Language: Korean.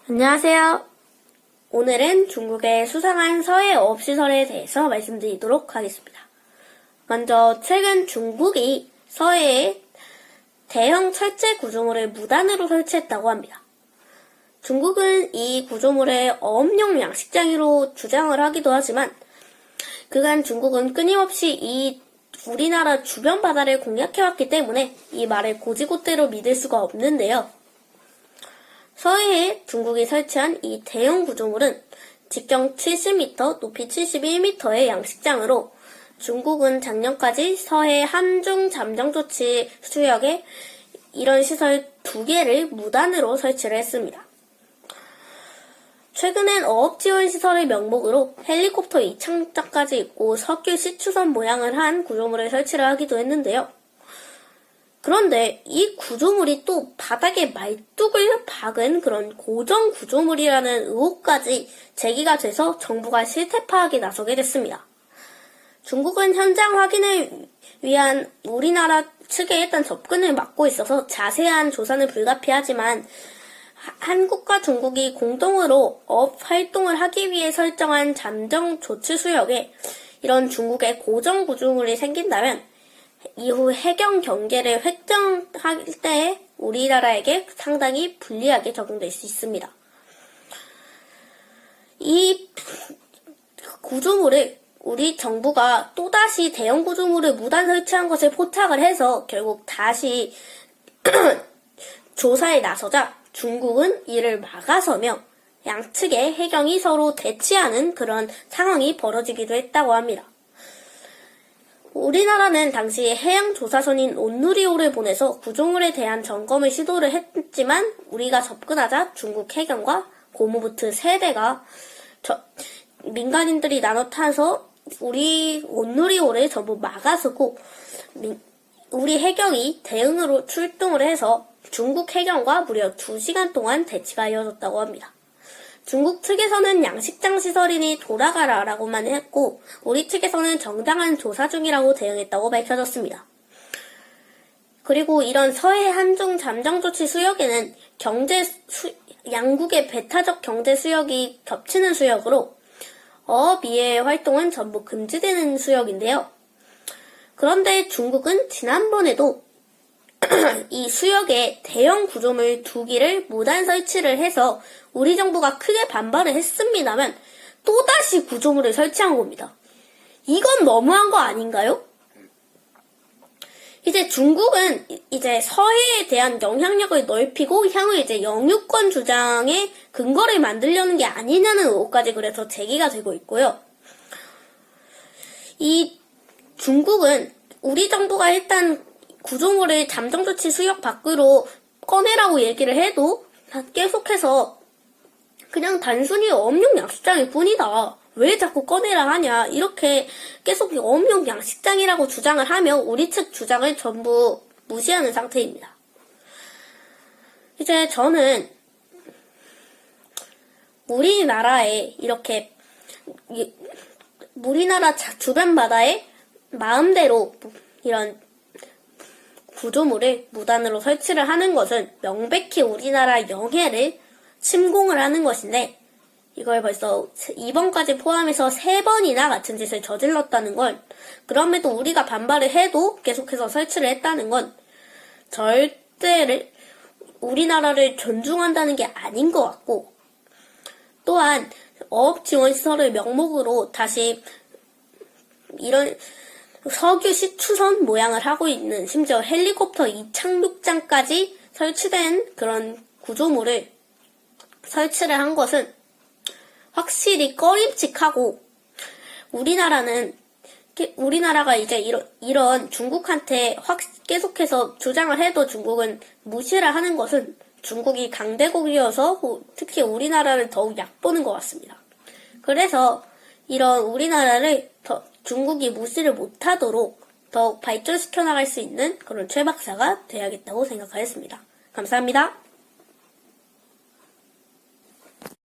안녕하세요. 오늘은 중국의 수상한 서해 어업시설에 대해서 말씀드리도록 하겠습니다. 먼저 최근 중국이 서해에 대형 철제 구조물을 무단으로 설치했다고 합니다. 중국은 이 구조물을 어업용 양식장으로 주장을 하기도 하지만 그간 중국은 끊임없이 이 우리나라 주변 바다를 공략해왔기 때문에 이 말을 곧이곧대로 믿을 수가 없는데요. 서해에 중국이 설치한 이 대형 구조물은 직경 70m, 높이 71m의 양식장으로 중국은 작년까지 서해 함중 잠정 조치 수역에 이런 시설 2개를 무단으로 설치를 했습니다. 최근엔 어업지원시설의 명목으로 헬리콥터 이착장까지 있고 석유 시추선 모양을 한 구조물을 설치를 하기도 했는데요. 그런데 이 구조물이 또 바닥에 말뚝을 박은 그런 고정 구조물이라는 의혹까지 제기가 돼서 정부가 실태 파악에 나서게 됐습니다. 중국은 현장 확인을 위한 우리나라 측의 일단 접근을 막고 있어서 자세한 조사는 불가피하지만 한국과 중국이 공동으로 어업 활동을 하기 위해 설정한 잠정 조치 수역에 이런 중국의 고정 구조물이 생긴다면 이후 해경 경계를 획정할 때 우리나라에게 상당히 불리하게 적용될 수 있습니다. 이 구조물을 우리 정부가 또다시 대형 구조물을 무단 설치한 것을 포착을 해서 결국 다시 조사에 나서자 중국은 이를 막아서며 양측의 해경이 서로 대치하는 그런 상황이 벌어지기도 했다고 합니다. 우리나라는 당시 해양조사선인 온누리호를 보내서 구조물에 대한 점검을 시도를 했지만 우리가 접근하자 중국 해경과 고무보트 3대가 민간인들이 나눠 타서 우리 온누리호를 전부 막아서고 우리 해경이 대응으로 출동을 해서 중국 해경과 무려 2시간 동안 대치가 이어졌다고 합니다. 중국 측에서는 양식장 시설이니 돌아가라 라고만 했고 우리 측에서는 정당한 조사 중이라고 대응했다고 밝혀졌습니다. 그리고 이런 서해 함중 잠정 조치 수역에는 양국의 배타적 경제 수역이 겹치는 수역으로 어업 이외의 활동은 전부 금지되는 수역인데요. 그런데 중국은 지난번에도 이 수역에 대형 구조물 2기를 무단 설치를 해서 우리 정부가 크게 반발을 했습니다만 또다시 구조물을 설치한 겁니다. 이건 너무한 거 아닌가요? 이제 중국은 이제 서해에 대한 영향력을 넓히고 향후 이제 영유권 주장의 근거를 만들려는 게 아니냐는 의혹까지 그래서 제기가 되고 있고요. 이 중국은 우리 정부가 일단 구조물을 잠정조치 수역 밖으로 꺼내라고 얘기를 해도 계속해서 그냥 단순히 어업용 양식장일 뿐이다. 왜 자꾸 꺼내라 하냐. 이렇게 계속 어업용 양식장이라고 주장을 하며 우리 측 주장을 전부 무시하는 상태입니다. 이제 저는 우리나라에 이렇게 우리나라 주변 바다에 마음대로 이런 구조물을 무단으로 설치를 하는 것은 명백히 우리나라 영해를 침공을 하는 것인데 이걸 벌써 이번까지 포함해서 3번이나 같은 짓을 저질렀다는 건 그럼에도 우리가 반발을 해도 계속해서 설치를 했다는 건 절대 우리나라를 존중한다는 게 아닌 것 같고 또한 어업지원시설을 명목으로 다시 이런 석유 시추선 모양을 하고 있는 심지어 헬리콥터 이착륙장까지 설치된 그런 구조물을 설치를 한 것은 확실히 꺼림칙하고 우리나라가 이제 이런 중국한테 계속해서 주장을 해도 중국은 무시를 하는 것은 중국이 강대국이어서 특히 우리나라를 더욱 얕보는 것 같습니다. 그래서 이런 우리나라를 중국이 무시를 못하도록 더욱 발전시켜 나갈 수 있는 그런 최박사가 돼야겠다고 생각하였습니다. 감사합니다.